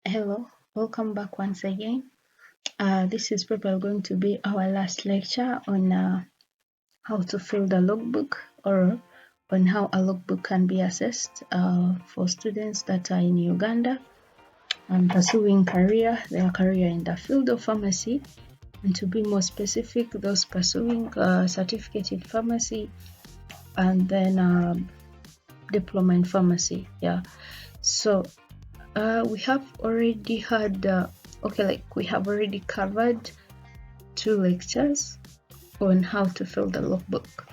Hello, welcome back once again. This is probably going to be our last lecture on how to fill the logbook or on how a logbook can be assessed for students that are in Uganda and pursuing their career in the field of pharmacy, and to be more specific, those pursuing certificate in pharmacy and then diploma in pharmacy. Yeah, so we have already had we have already covered 2 lectures on how to fill the logbook,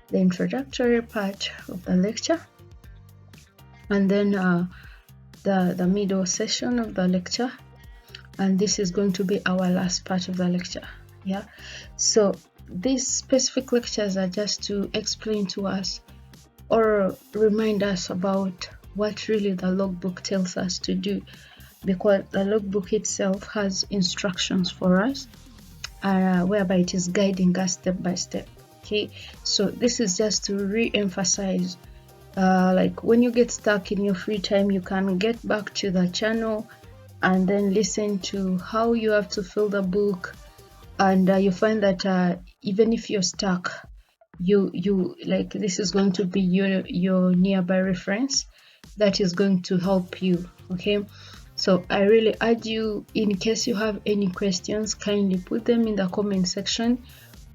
the introductory part of the lecture and then the middle session of the lecture, and this is going to be our last part of the lecture. Yeah, so these specific lectures are just to explain to us or remind us about what really the logbook tells us to do, because the logbook itself has instructions for us whereby it is guiding us step by step. Okay, so this is just to re-emphasize, like when you get stuck in your free time, you can get back to the channel and then listen to how you have to fill the book, and you find that even if you're stuck, you like this is going to be your nearby reference that is going to help you. Okay, so I really urge you, in case you have any questions, kindly put them in the comment section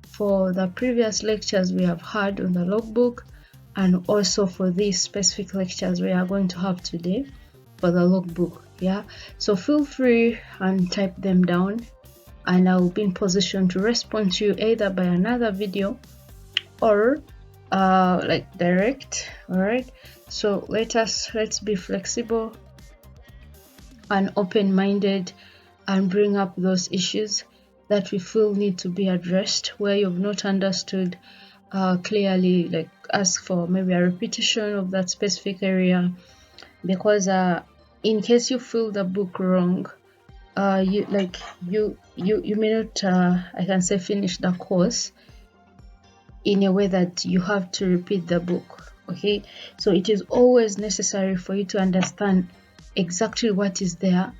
for the previous lectures we have had on the logbook, and also for these specific lectures we are going to have today for the logbook. Yeah, so feel free and type them down, and I will be in position to respond to you either by another video or like direct. All right, so let's be flexible and open-minded and bring up those issues that we feel need to be addressed where you've not understood clearly. Like ask for maybe a repetition of that specific area, because in case you fill the book wrong, you may not I can say finish the course in a way that you have to repeat the book. Okay, so it is always necessary for you to understand exactly what is there,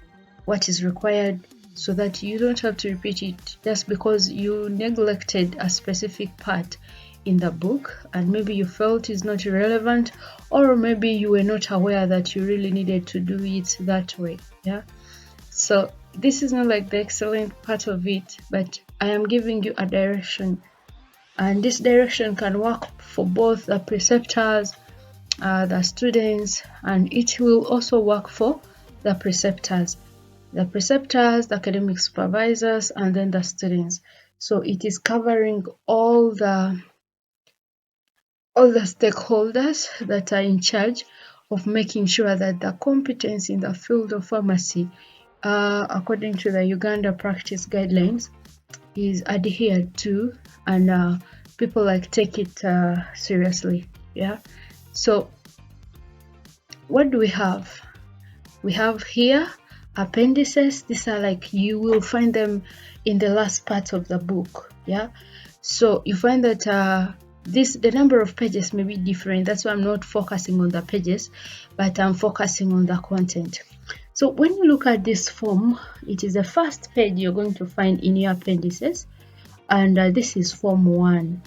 what is required, so that you don't have to repeat it just because you neglected a specific part in the book and maybe you felt is not relevant, or maybe you were not aware that you really needed to do it that way. Yeah, so this is not like the excellent part of it, but I am giving you a direction, and this direction can work for both the preceptors, the students, and it will also work for the preceptors, the academic supervisors, and then the students. So it is covering all the stakeholders that are in charge of making sure that the competence in the field of pharmacy, according to the Uganda practice guidelines, is adhered to, and people take it seriously. Yeah, so what do we have? We have here appendices. These are you will find them in the last part of the book. Yeah, so you find that the number of pages may be different. That's why I'm not focusing on the pages, but I'm focusing on the content. So when you look at this form, it is the first page you're going to find in your appendices, and this is form 1.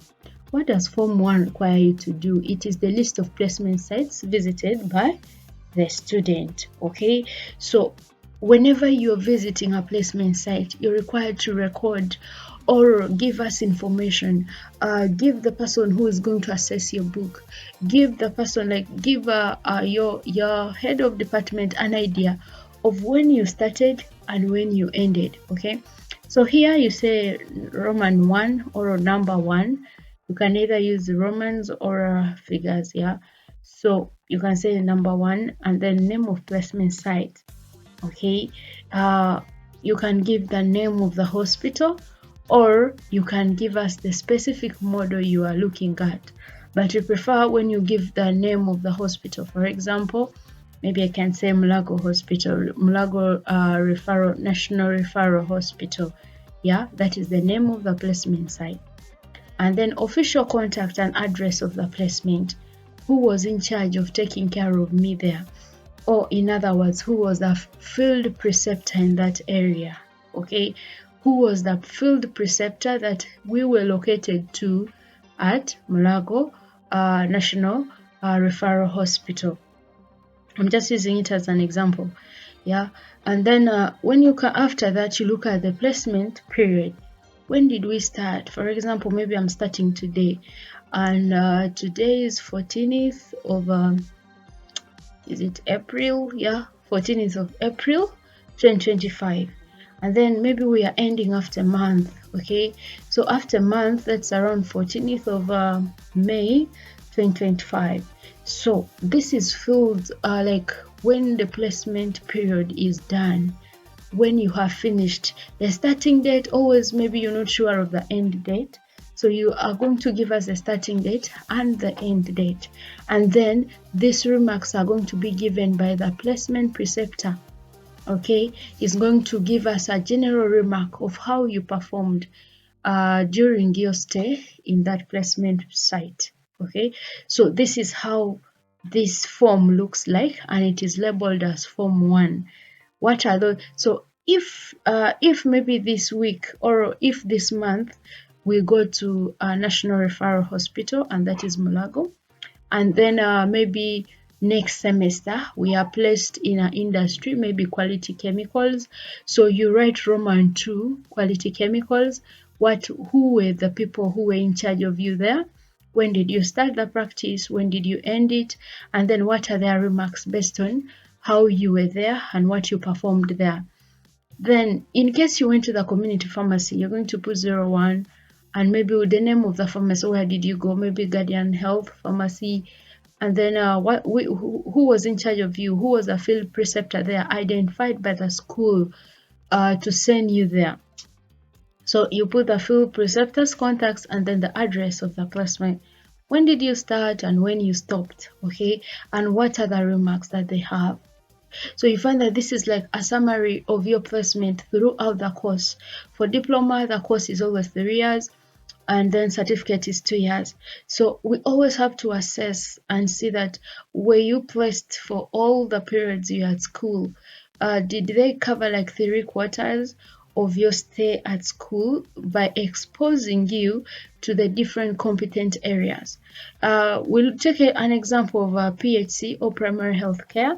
What does form 1 require you to do? It is the list of placement sites visited by the student. Okay, so whenever you're visiting a placement site, you're required to record or give us information. Give the person who is going to assess your book, give the person give your head of department an idea of when you started and when you ended. Okay, so here you say Roman 1 or number 1. You can either use Romans or figures. Yeah, so you can say number 1 and then name of placement site. Okay, you can give the name of the hospital, or you can give us the specific model you are looking at, but we prefer when you give the name of the hospital. For example, maybe I can say Mulago Hospital, Mulago National Referral Hospital. Yeah, that is the name of the placement site. And then official contact and address of the placement. Who was in charge of taking care of me there? or in other words, who was the field preceptor in that area. Okay, who was the field preceptor that we were located to at Mulago National Referral Hospital. I'm just using it as an example. Yeah, and then when you after that, you look at the placement period. When did we start? For example, maybe I'm starting today, and today is 14th of is it April? Yeah, 14th of April 2025, and then maybe we are ending after a month. Okay, so after a month, that's around 14th of May 2025. So this is filled like when the placement period is done, when you have finished the starting date. Always, maybe you're not sure of the end date, so you are going to give us the starting date and the end date, and then these remarks are going to be given by the placement preceptor. Okay, he's going to give us a general remark of how you performed during your stay in that placement site. Okay, so this is how this form looks like, and it is labeled as form 1. What are those? So if maybe this week or if this month we go to a national referral hospital, and that is Mulago, and then maybe next semester we are placed in an industry, maybe quality chemicals. So you write Roman 2 quality chemicals. Who were the people who were in charge of you there? When did you start the practice? When did you end it? And then what are their remarks based on how you were there and what you performed there? Then in case you went to the community pharmacy, you're going to put 01, and maybe with the name of the pharmacy, where did you go? Maybe Guardian Health Pharmacy. And then who was in charge of you? Who was a field preceptor there, identified by the school to send you there? So you put the field preceptor's contacts and then the address of the classmate. When did you start and when you stopped? Okay, and what are the remarks that they have? So you find that this is like a summary of your placement throughout the course. For diploma, the course is always 3 years, and then certificate is 2 years. So we always have to assess and see that were you placed for all the periods you're at school? Did they cover like 3/4 of your stay at school by exposing you to the different competent areas? We'll take an example of a PHC or primary health care.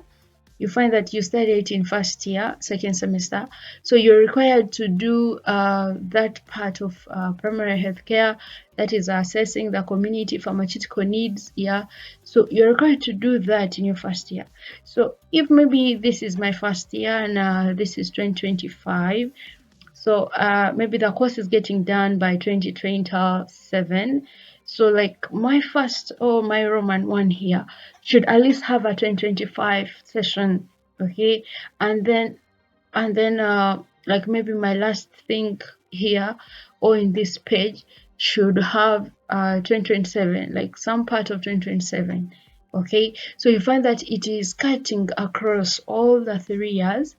You find that you study it in first year, second semester, so you're required to do that part of primary health care, that is assessing the community pharmaceutical needs. Yeah, so you're required to do that in your first year. So if maybe this is my first year and this is 2025, so maybe the course is getting done by 2027. So like my first or my Roman 1 here should at least have a 2025 session. Okay, and then like maybe my last thing here or in this page should have 2027, like some part of 2027. Okay, so you find that it is cutting across all the 3 years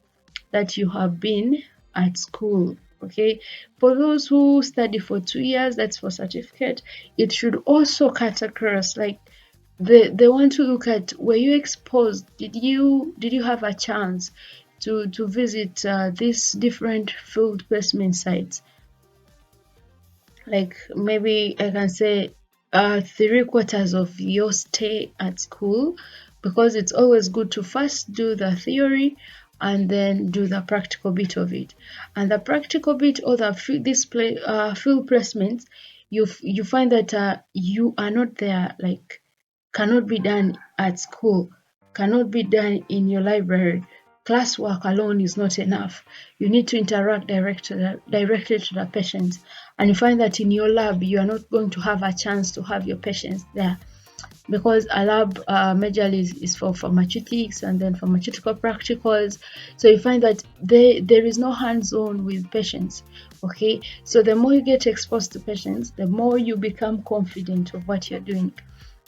that you have been at school. Okay, for those who study for 2 years, that's for certificate, it should also cut across, like they want to look at, were you exposed, did you have a chance to visit these different field placement sites? Like maybe I can say 3/4 of your stay at school, because it's always good to first do the theory and then do the practical bit of it. And the practical bit or the field placements, you find that you are not there, like cannot be done at school, cannot be done in your library. Classwork alone is not enough. You need to interact directly to the patients, and you find that in your lab you are not going to have a chance to have your patients there, because a lab majorly is for pharmaceutics and then pharmaceutical practicals. So you find that there is no hands-on with patients. Okay, so the more you get exposed to patients, the more you become confident of what you're doing,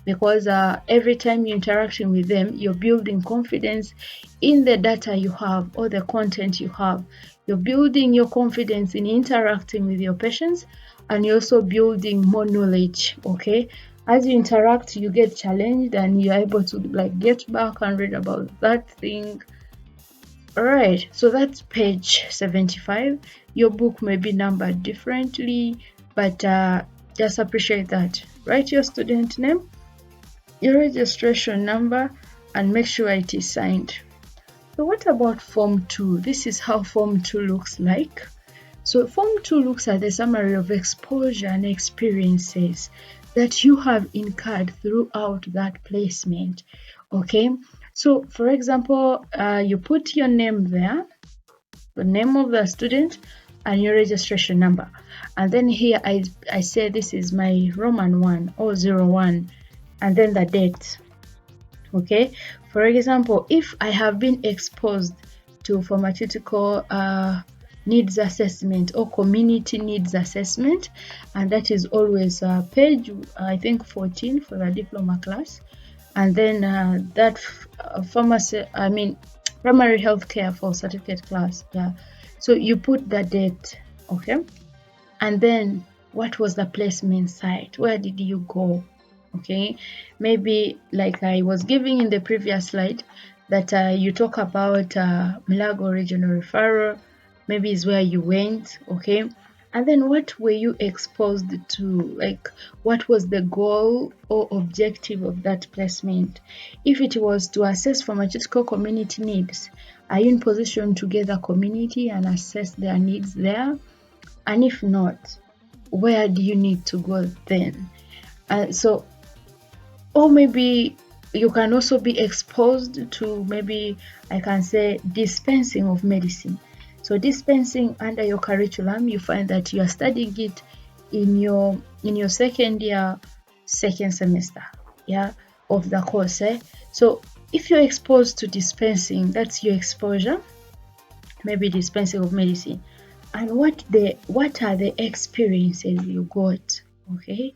because every time you're interacting with them, you're building confidence in the data you have or the content you have. You're building your confidence in interacting with your patients, and you're also building more knowledge. Okay, As you interact, you get challenged and you're able to like get back and read about that thing. Alright, so that's page 75. Your book may be numbered differently, but just appreciate that. Write your student name, your registration number, and make sure it is signed. So what about Form 2? This is how Form 2 looks like. So Form 2 looks at the summary of exposure and experiences that you have incurred throughout that placement. Okay, so for example, you put your name there, the name of the student, and your registration number. And then here I say this is my Roman 1 or 01, and then the date. Okay, for example, if I have been exposed to pharmaceutical needs assessment or community needs assessment, and that is always page I think 14 for the diploma class, and then that primary healthcare for certificate class. Yeah, so you put the date, okay, and then what was the placement site, where did you go? Okay, maybe like I was giving in the previous slide that you talk about Milago Regional Referral, maybe is where you went. Okay, and then what were you exposed to, like what was the goal or objective of that placement? If it was to assess pharmaceutical community needs, are you in position to gather community and assess their needs there? And if not, where do you need to go then? So, or maybe you can also be exposed to, maybe I can say, dispensing of medicine. So dispensing under your curriculum, you find that you are studying it in your second year, second semester, yeah, of the course. So if you're exposed to dispensing, that's your exposure, maybe dispensing of medicine. And what are the experiences you got? Okay,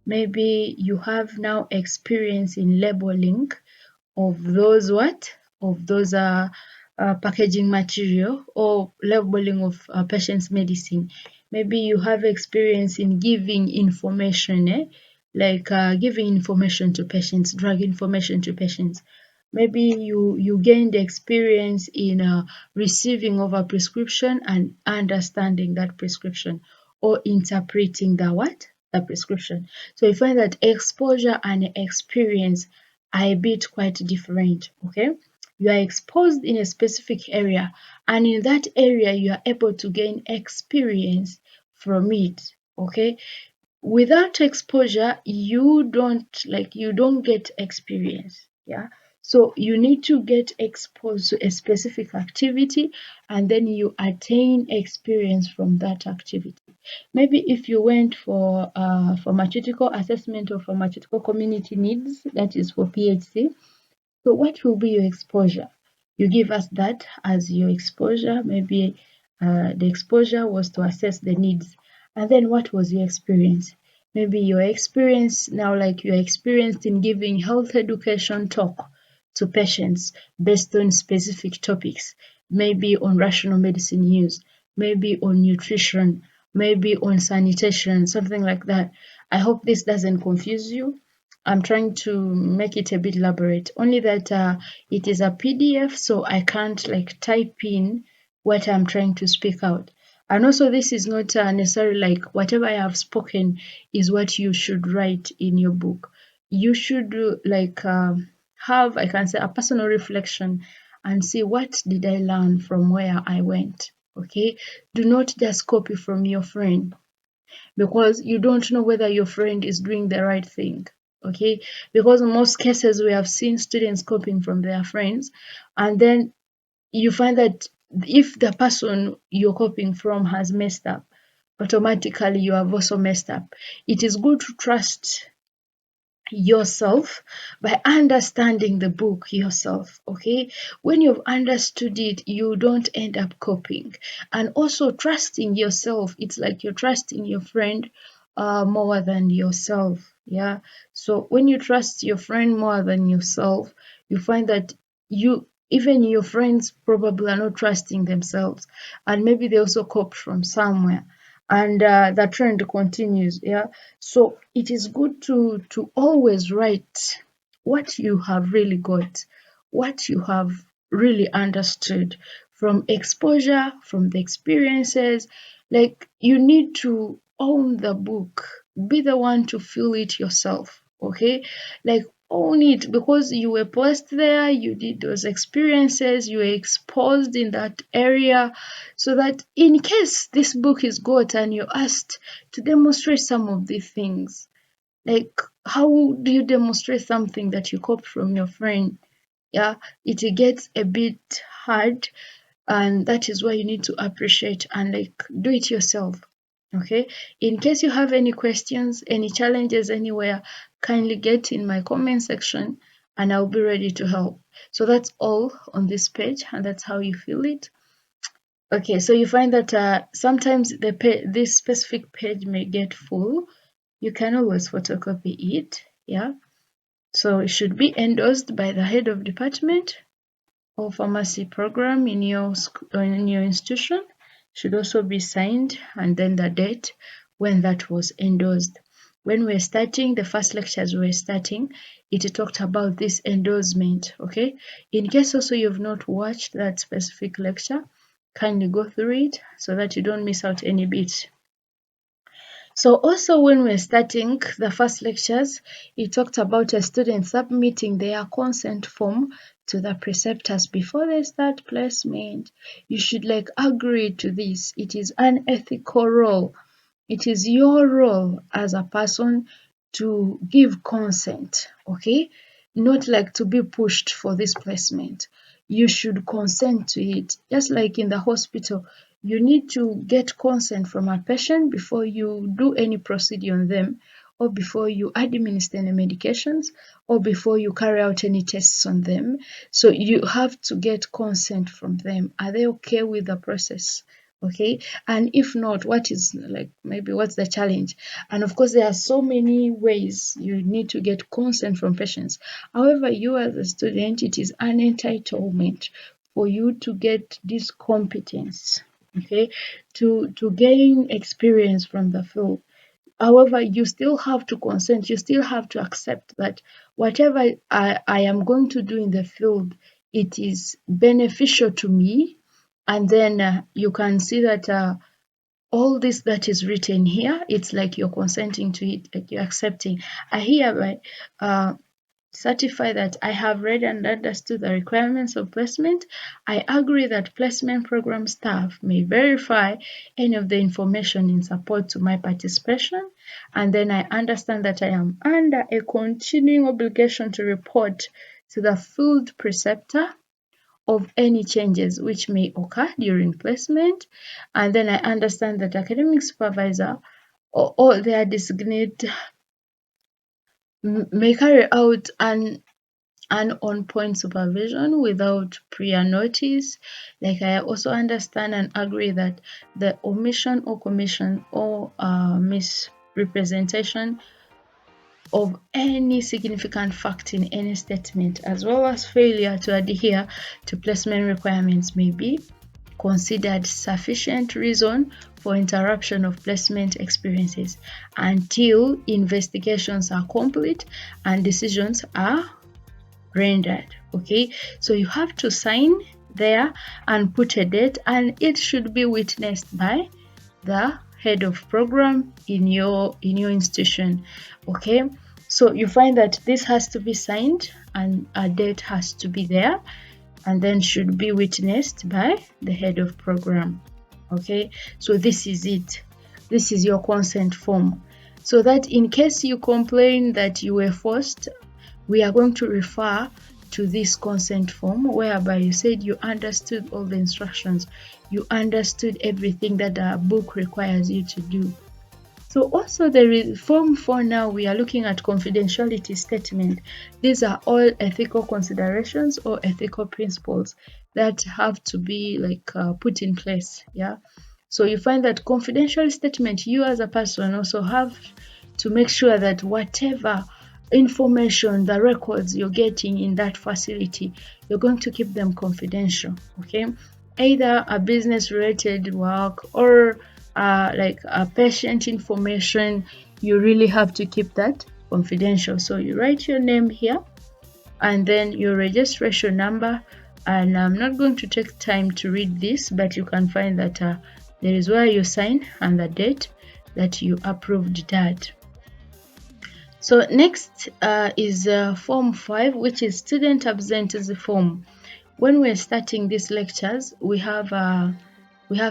maybe you have now experience in labeling of those packaging material, or labeling of patient's medicine. Maybe you have experience in giving information, like giving information to patients, drug information to patients. Maybe you gained experience in receiving of a prescription and understanding that prescription, or interpreting the prescription. So you find that exposure and experience are a bit quite different. Okay, you are exposed in a specific area, and in that area you are able to gain experience from it. Okay, without exposure you don't get experience. Yeah, so you need to get exposed to a specific activity, and then you attain experience from that activity. Maybe if you went for pharmaceutical assessment or pharmaceutical community needs, that is for PHC. So what will be your exposure? You give us that as your exposure. Maybe the exposure was to assess the needs. And then what was your experience? Maybe your experience now, like you're experienced in giving health education talk to patients based on specific topics, maybe on rational medicine use, maybe on nutrition, maybe on sanitation, something like that. I hope this doesn't confuse you. I'm trying to make it a bit elaborate, only that it is a PDF, so I can't like type in what I'm trying to speak out. And also this is not necessarily like whatever I have spoken is what you should write in your book. You should have, I can say, a personal reflection and see what did I learn from where I went. Okay, do not just copy from your friend, because you don't know whether your friend is doing the right thing. Okay, because in most cases we have seen students copying from their friends, and then you find that if the person you're copying from has messed up, automatically you have also messed up. It is good to trust yourself by understanding the book yourself. Okay, when you've understood it, you don't end up copying. And also trusting yourself, it's like you're trusting your friend more than yourself. Yeah, so when you trust your friend more than yourself, you find that even your friends probably are not trusting themselves, and maybe they also copy from somewhere. and the trend continues. Yeah, so it is good to always write what you have really got, what you have really understood from exposure, from the experiences. Like, you need to own the book, be the one to feel it yourself. Okay, like, own it, because you were placed there, you did those experiences, you were exposed in that area, so that in case this book is got and you're asked to demonstrate some of these things, like, how do you demonstrate something that you copied from your friend? Yeah, it gets a bit hard, and that is why you need to appreciate and, like, do it yourself. Okay, in case you have any questions, any challenges anywhere, kindly get in my comment section and I'll be ready to help. So that's all on this page, and that's how you feel it. Okay, so you find that sometimes this specific page may get full. You can always photocopy it. Yeah, so it should be endorsed by the head of department or pharmacy program in your institution. Should also be signed, and then the date when that was endorsed. When we're starting the first lectures, we're starting, it talked about this endorsement. Okay, in case also you've not watched that specific lecture, kindly go through it so that you don't miss out any bit. So also, when we're starting the first lectures, it talked about a student submitting their consent form to the preceptors before they start placement. You should, like, agree to this. It is an ethical role. It is your role as a person to give consent, okay? Not like to be pushed for this placement. You should consent to it. Just like in the hospital, you need to get consent from a patient before you do any procedure on them, or before you administer any medications, or before you carry out any tests on them. So you have to get consent from them. Are they okay with the process? Okay, and if not, what is, like, maybe what's the challenge? And of course, there are so many ways you need to get consent from patients. However, you as a student, it is an entitlement for you to get this competence, okay, to gain experience from the field. However, you still have to consent, you still have to accept that whatever I am going to do in the field, it is beneficial to me. And then you can see that all this that is written here, it's like you're consenting to it, like you're accepting. I hereby certify that I have read and understood the requirements of placement. I agree that placement program staff may verify any of the information in support to my participation. And then I understand that I am under a continuing obligation to report to the field preceptor of any changes which may occur during placement. And then I understand that academic supervisor or their designate may carry out an on-point supervision without prior notice. Like, I also understand and agree that the omission or commission or misrepresentation of any significant fact in any statement, as well as failure to adhere to placement requirements, may be considered sufficient reason for interruption of placement experiences until investigations are complete and decisions are rendered. Okay, so you have to sign there and put a date, and it should be witnessed by the head of program in your institution. Okay, so you find that this has to be signed and a date has to be there, and then should be witnessed by the head of program. Okay, so this is it. This is your consent form, so that in case you complain that you were forced, we are going to refer to this consent form whereby you said you understood all the instructions, you understood everything that the book requires you to do. So also there is form 4. Now we are looking at confidentiality statement. These are all ethical considerations or ethical principles that have to be, like, put in place. Yeah, so you find that confidential statement, you as a person also have to make sure that whatever information, the records you're getting in that facility, you're going to keep them confidential. Okay, either a business related work or like patient information, you really have to keep that confidential. So you write your name here and then your registration number, and I'm not going to take time to read this, but you can find that there is where you sign and the date that you approved that. So next is form 5, which is student absenteeism form. When we're starting these lectures, we have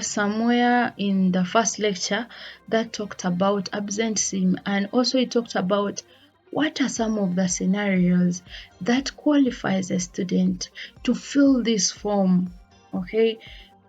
somewhere in the first lecture that talked about absenteeism, and also it talked about what are some of the scenarios that qualifies a student to fill this form. Okay,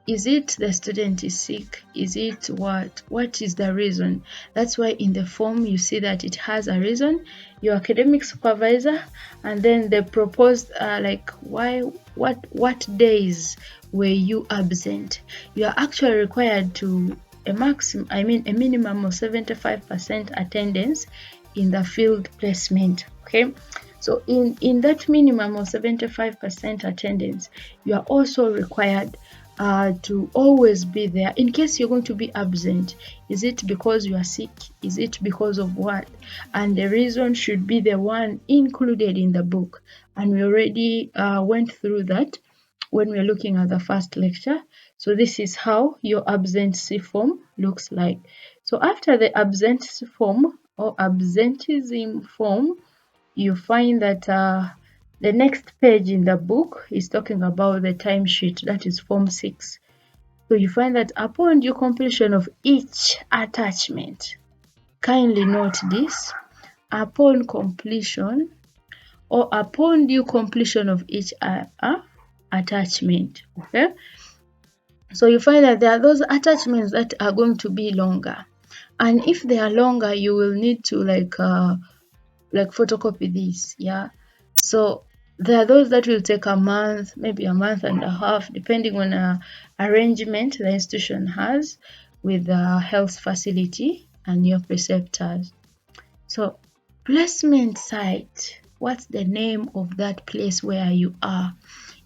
is it the student is sick? Is it what is the reason? That's why in the form you see that it has a reason, your academic supervisor, and then the proposed like what days were you absent. You are actually required to a minimum of 75% attendance in the field placement. Okay, so in that minimum of 75% attendance, you are also required to always be there in case you're going to be absent. Is it because you are sick? Is it because of what? And the reason should be the one included in the book, and we already went through that when we're looking at the first lecture. So this is how your absentee form looks like. So after the absentee form or absenteeism form, you find that the next page in the book is talking about the timesheet, that is form 6. So you find that upon due completion of each attachment, kindly note this, upon completion or upon due completion of each attachment. Okay, so you find that there are those attachments that are going to be longer, and if they are longer, you will need to like photocopy this. Yeah, so there are those that will take a month, maybe a month and a half, depending on a arrangement the institution has with the health facility and your preceptors. So placement site, what's the name of that place where you are?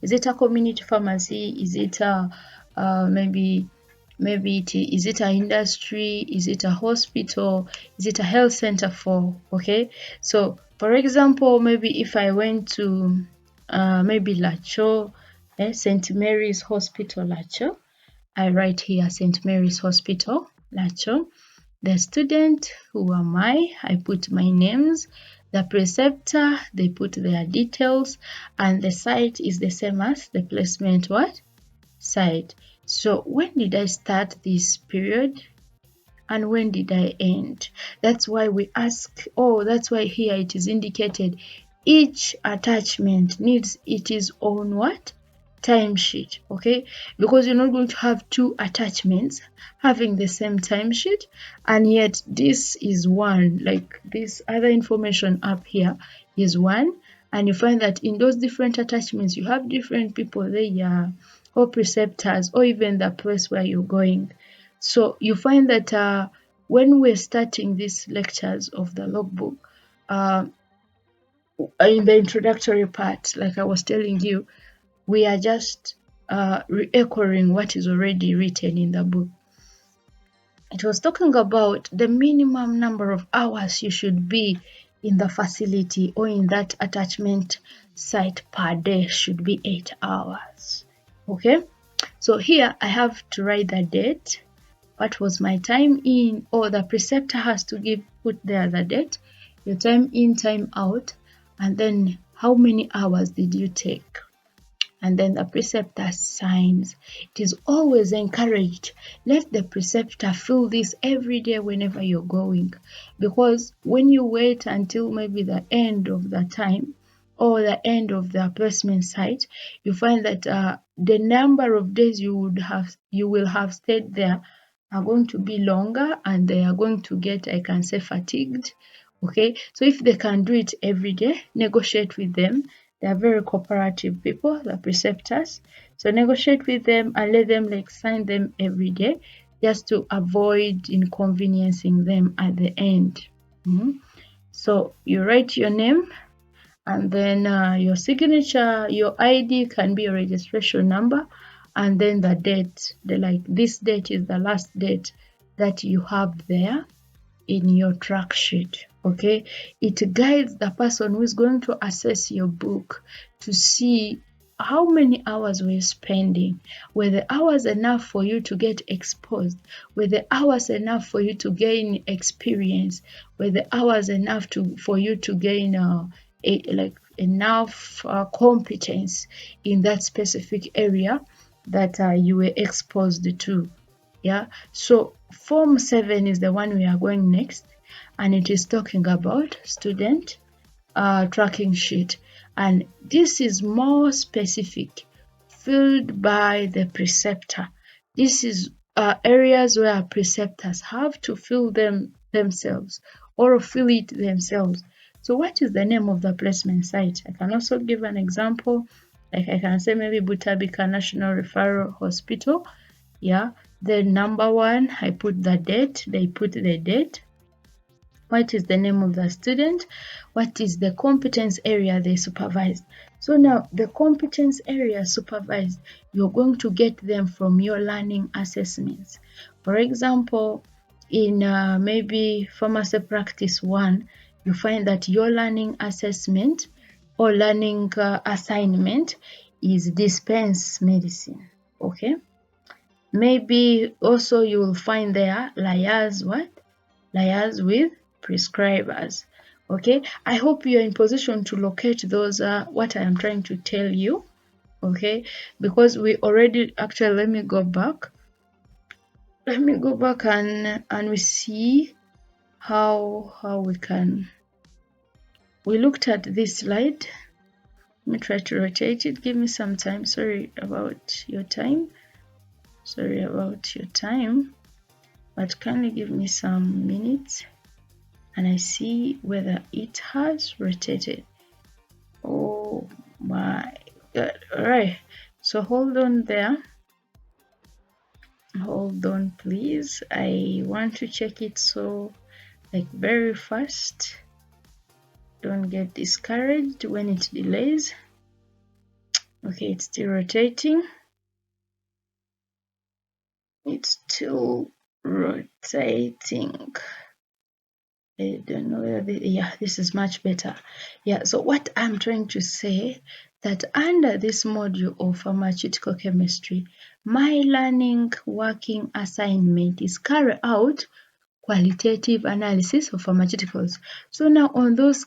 Is it a community pharmacy? Is it a is it an industry? Is it a hospital? Is it a health center for? Okay, so for example, maybe if I went to maybe Lacho, St. Mary's Hospital Lacho, I write here St. Mary's Hospital Lacho. The student, who am I put my names. The preceptor, they put their details, and the site is the same as the placement site. So when did I start this period and when did I end? That's why we ask, that's why here it is indicated each attachment needs its own timesheet. Okay, because you're not going to have two attachments having the same timesheet, and yet this is one, like this other information up here is one, and you find that in those different attachments you have different people there, or preceptors, or even the place where you're going. So you find that when we're starting these lectures of the logbook, in the introductory part, like I was telling you, we are just re-echoing what is already written in the book. It was talking about the minimum number of hours you should be in the facility or in that attachment site per day should be 8 hours. Okay, so here I have to write the date, what was my time in, or the preceptor has to put there the date, your time in, time out, and then how many hours did you take, and then the preceptor signs. It is always encouraged, let the preceptor fill this every day whenever you're going, because when you wait until maybe the end of the time or the end of the placement site, you find that the number of days you will have stayed there are going to be longer, and they are going to get, I can say, fatigued. Okay, so if they can do it every day, negotiate with them. They are very cooperative people, the preceptors. So negotiate with them and let them sign them every day, just to avoid inconveniencing them at the end. So you write your name, and then your signature, your ID can be your registration number, and then the date. This date is the last date that you have there in your track sheet. Okay, it guides the person who is going to assess your book to see how many hours we're spending. Were the hours enough for you to get exposed? Were the hours enough for you to gain experience? Were the hours enough for you to gain enough competence in that specific area that you were exposed to? Yeah, so form 7 is the one we are going next, and it is talking about student tracking sheet, and this is more specific, filled by the preceptor. This is areas where preceptors have to fill them themselves or fill it themselves. So what is the name of the placement site? I can also give an example, like I can say maybe Butabika National Referral Hospital. Yeah, then number 1, I put the date, they put the date. What is the name of the student? What is the competence area they supervised? So now the competence area supervised, you're going to get them from your learning assessments. For example, in maybe pharmacy practice 1, you find that your learning assessment or learning assignment is dispense medicine. Okay. Maybe also you will find there liars with prescribers. Okay, I hope you're in position to locate those what I am trying to tell you. Okay, because we already actually, let me go back and we see how we looked at this slide. Let me try to rotate it. Give me some time. Sorry about your time, but kindly give me some minutes and I see whether it has rotated. Oh my god. Alright, so hold on there, hold on please. I want to check it so like very fast. Don't get discouraged when it delays. Okay, it's still rotating, it's still rotating. I don't know whether yeah, this is much better. Yeah, so what I'm trying to say, that under this module of pharmaceutical chemistry, my learning working assignment is carry out qualitative analysis of pharmaceuticals. So now on those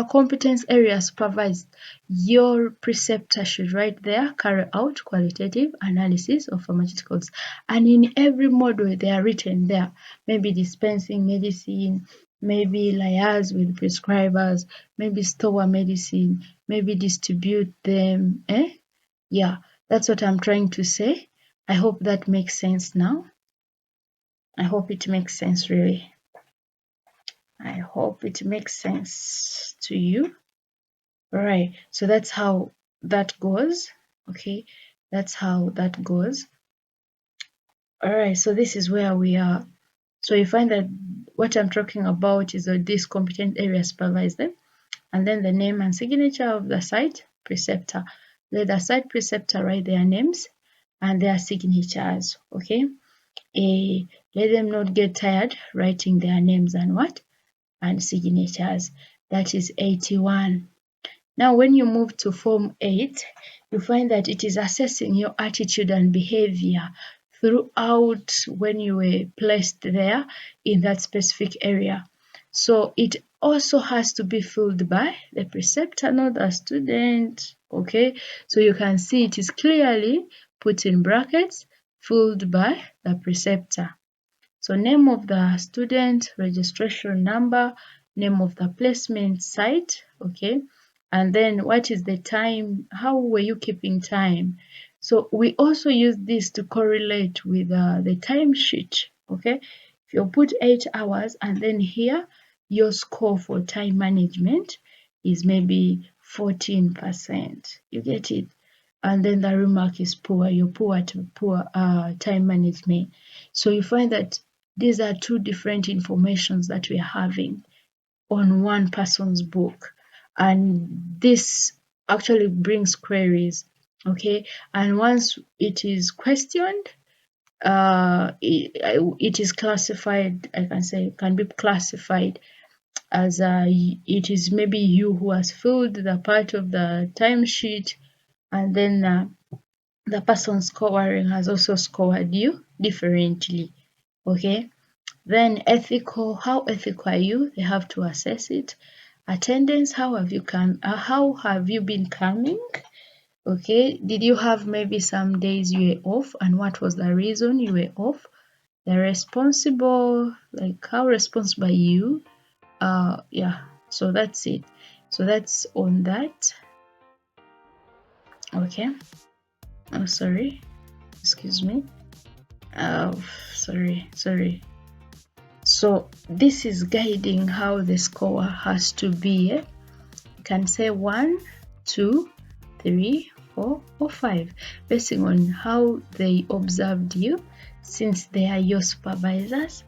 competence areas supervised, your preceptor should write there, carry out qualitative analysis of pharmaceuticals. And in every module they are written there, maybe dispensing medicine, maybe liaise with prescribers, maybe store medicine, maybe distribute them. Yeah, that's what I'm trying to say. I hope that makes sense now. I hope it makes sense really. I hope it makes sense to you. All right, so that's how that goes. Okay, that's how that goes. All right, so this is where we are. So you find that what I'm talking about is this competent area supervisor, and then the name and signature of the site preceptor. Let the site preceptor write their names and their signatures. Okay, let them not get tired writing their names and what and signatures. That is 81. Now, when you move to Form 8, you find that it is assessing your attitude and behavior throughout when you were placed there in that specific area. So it also has to be filled by the preceptor, not the student. Okay, so you can see it is clearly put in brackets, filled by the preceptor. So name of the student, registration number, name of the placement site, okay, and then what is the time, how were you keeping time? So we also use this to correlate with the timesheet, okay. If you put 8 hours and then here your score for time management is maybe 14%, you get it, and then the remark is poor, you're poor time management. So you find that these are two different informations that we are having on one person's book, and this actually brings queries, okay, and once it is questioned, it is classified, I can say, can be classified as it is maybe you who has filled the part of the timesheet, and then the person scoring has also scored you differently. Okay. Then ethical, how ethical are you? They have to assess it. Attendance, how have you been coming? Okay, did you have maybe some days you were off, and what was the reason you were off? The responsible, like how responsible are you? Yeah, so that's it. So that's on that. Okay. Oh, sorry. Excuse me. Oh, sorry. So this is guiding how the score has to be. You can say 1, 2, 3, 4, or 5, basing on how they observed you, since they are your supervisors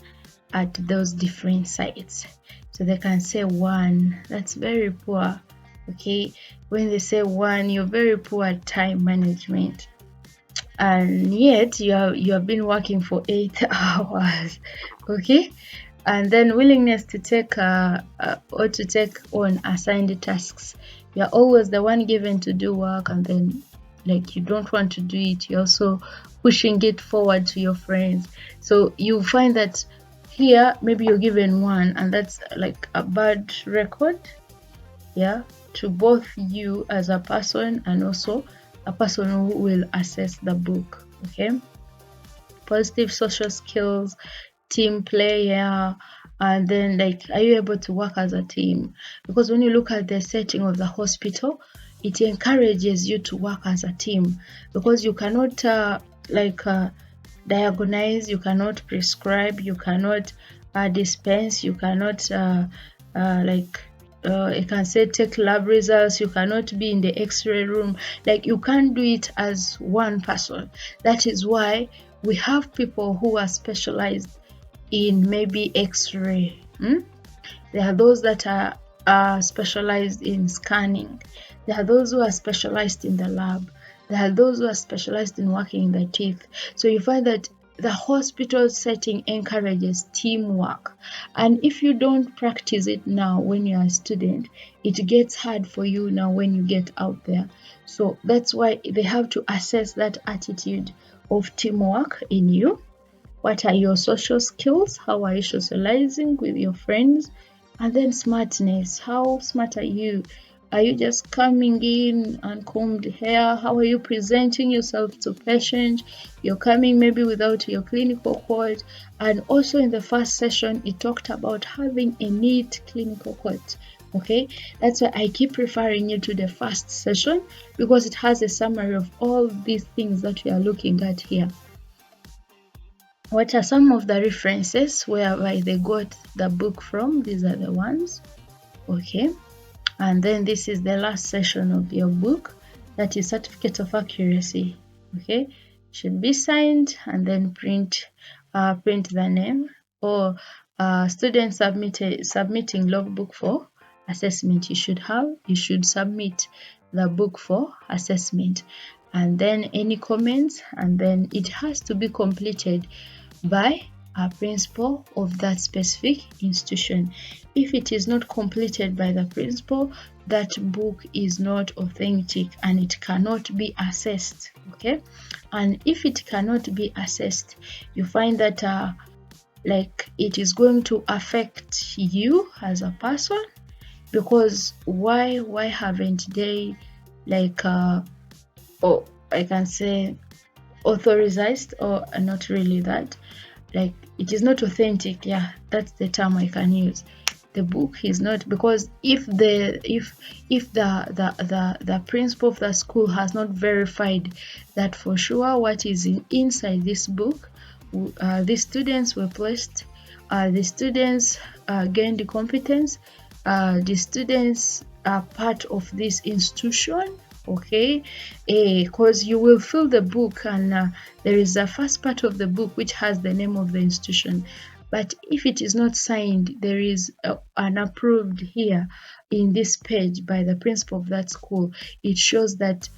at those different sites. So they can say 1, that's very poor. Okay, when they say 1, you're very poor at time management, and yet you have been working for 8 hours. Okay, and then willingness to take or to take on assigned tasks. You're always the one given to do work, and then like you don't want to do it, you're also pushing it forward to your friends. So you find that here maybe you're given 1, and that's like a bad record, yeah, to both you as a person and also a person who will assess the book. Okay, positive social skills, team player, and then like, are you able to work as a team? Because when you look at the setting of the hospital, it encourages you to work as a team, because you cannot diagnose, you cannot prescribe, you cannot dispense, you cannot I can say take lab results, you cannot be in the x-ray room, like you can't do it as one person. That is why we have people who are specialized in maybe x-ray. There are those that are specialized in scanning. There are those who are specialized in the lab. There are those who are specialized in working in the teeth. So you find that the hospital setting encourages teamwork. And if you don't practice it now when you're a student, it gets hard for you now when you get out there. So that's why they have to assess that attitude of teamwork in you. What are your social skills? How are you socializing with your friends? And then smartness. How smart are you? Are you just coming in and combed hair? How are you presenting yourself to patients? You're coming maybe without your clinical coat. And also in the first session, it talked about having a neat clinical coat. Okay, that's why I keep referring you to the first session, because it has a summary of all these things that we are looking at here. What are some of the references whereby they got the book from? These are the ones. Okay, and then this is the last session of your book, that is certificate of accuracy. Okay, should be signed, and then print the name, or students submitting logbook for assessment. You should submit the book for assessment, and then any comments, and then it has to be completed by a principal of that specific institution. If it is not completed by the principal, that book is not authentic and it cannot be assessed. Okay, and if it cannot be assessed, you find that it is going to affect you as a person, because why haven't they I can say authorized, or not really that, like it is not authentic. Yeah, that's the term I can use. The book is not, because if the principal of the school has not verified that for sure what is inside this book, the students were placed, the students gained the competence, the students are part of this institution. Okay, because you will fill the book, and there is a first part of the book which has the name of the institution, but if it is not signed, there is an approved here in this page by the principal of that school. It shows that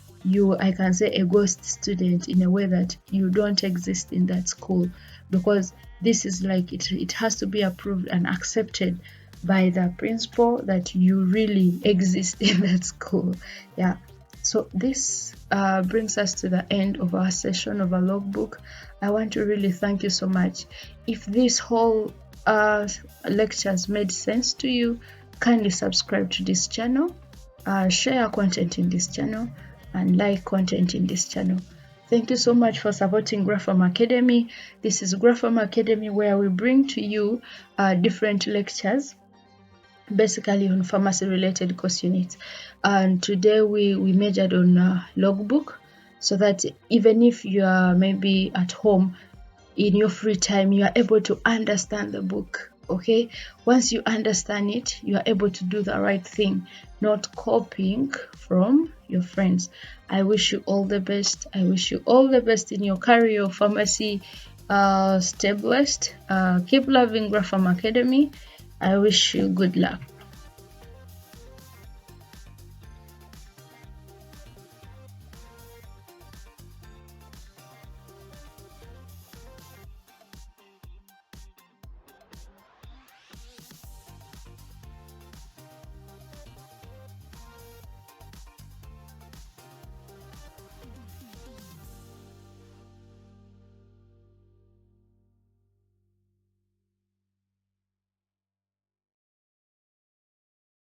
I can say, a ghost student, in a way that you don't exist in that school, because this is like it has to be approved and accepted by the principal that you really exist in that school. Yeah, so this brings us to the end of our session of a logbook. I want to really thank you so much. If this whole lectures made sense to you, kindly subscribe to this channel, share content in this channel, and like content in this channel. Thank you so much for supporting Grapham Academy. This is Grapham Academy, where we bring to you different lectures basically on pharmacy related course units, and today we majored on logbook, so that even if you are maybe at home in your free time, you are able to understand the book. Okay, once you understand it, you are able to do the right thing, not copying from your friends. I wish you all the best. I wish you all the best in your career of pharmacy. Stay blessed. Keep loving Grapham Academy. I wish you good luck.